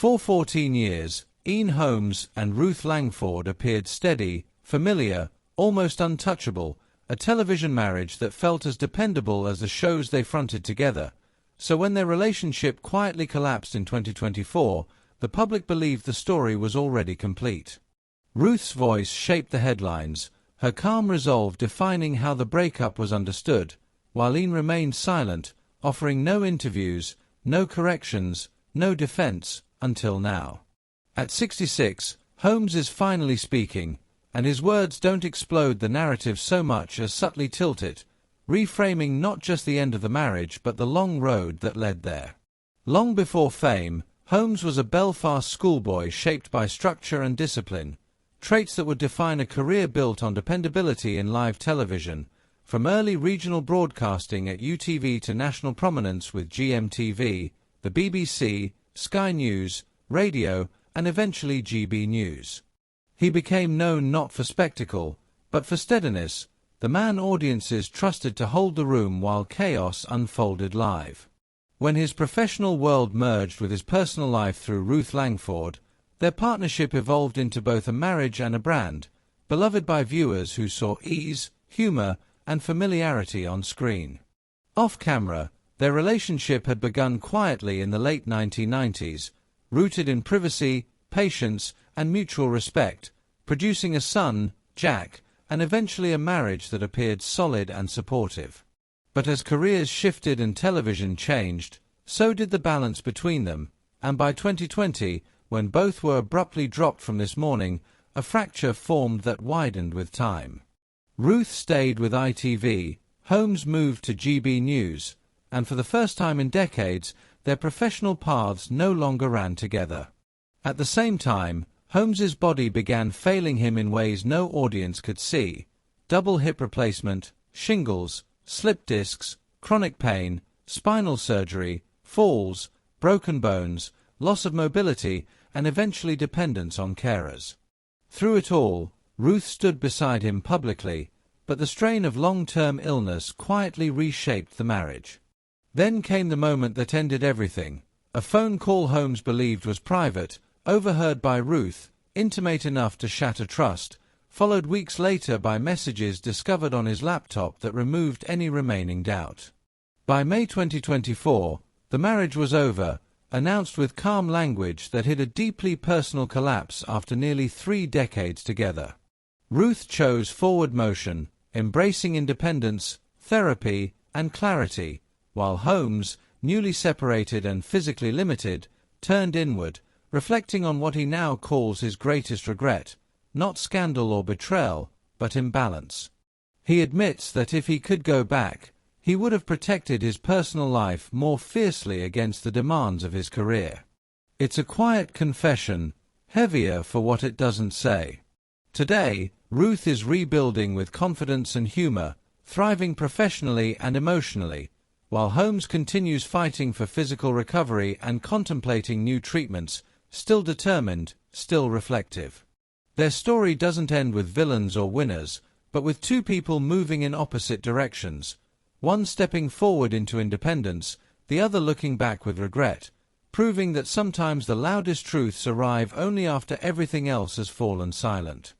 For 14 years, Aean Holmes and Ruth Langford appeared steady, familiar, almost untouchable, a television marriage that felt as dependable as the shows they fronted together. So when their relationship quietly collapsed in 2024, the public believed the story was already complete. Ruth's voice shaped the headlines, her calm resolve defining how the breakup was understood, while Aean remained silent, offering no interviews, no corrections, no defense, until now. At 66, Holmes is finally speaking, and his words don't explode the narrative so much as subtly tilt it, reframing not just the end of the marriage but the long road that led there. Long before fame, Holmes was a Belfast schoolboy shaped by structure and discipline, traits that would define a career built on dependability in live television, from early regional broadcasting at UTV to national prominence with GMTV, the BBC, Sky News, radio, and eventually GB News. He became known not for spectacle, but for steadiness, the man audiences trusted to hold the room while chaos unfolded live. When his professional world merged with his personal life through Ruth Langford, their partnership evolved into both a marriage and a brand, beloved by viewers who saw ease, humor, and familiarity on screen. Off-camera, their relationship had begun quietly in the late 1990s, rooted in privacy, patience, and mutual respect, producing a son, Jack, and eventually a marriage that appeared solid and supportive. But as careers shifted and television changed, so did the balance between them, and by 2020, when both were abruptly dropped from this morning, a fracture formed that widened with time. Ruth stayed with ITV, Holmes moved to GB News, and for the first time in decades, their professional paths no longer ran together. At the same time, Holmes's body began failing him in ways no audience could see: double hip replacement, shingles, slip discs, chronic pain, spinal surgery, falls, broken bones, loss of mobility, and eventually dependence on carers. Through it all, Ruth stood beside him publicly, but the strain of long-term illness quietly reshaped the marriage. Then came the moment that ended everything: a phone call Holmes believed was private, overheard by Ruth, intimate enough to shatter trust, followed weeks later by messages discovered on his laptop that removed any remaining doubt. By May 2024, the marriage was over, announced with calm language that hid a deeply personal collapse after nearly 3 decades together. Ruth chose forward motion, embracing independence, therapy, and clarity, while Holmes, newly separated and physically limited, turned inward, reflecting on what he now calls his greatest regret: not scandal or betrayal, but imbalance. He admits that if he could go back, he would have protected his personal life more fiercely against the demands of his career. It's a quiet confession, heavier for what it doesn't say. Today, Ruth is rebuilding with confidence and humor, thriving professionally and emotionally, while Holmes continues fighting for physical recovery and contemplating new treatments, still determined, still reflective. Their story doesn't end with villains or winners, but with two people moving in opposite directions, one stepping forward into independence, the other looking back with regret, proving that sometimes the loudest truths arrive only after everything else has fallen silent.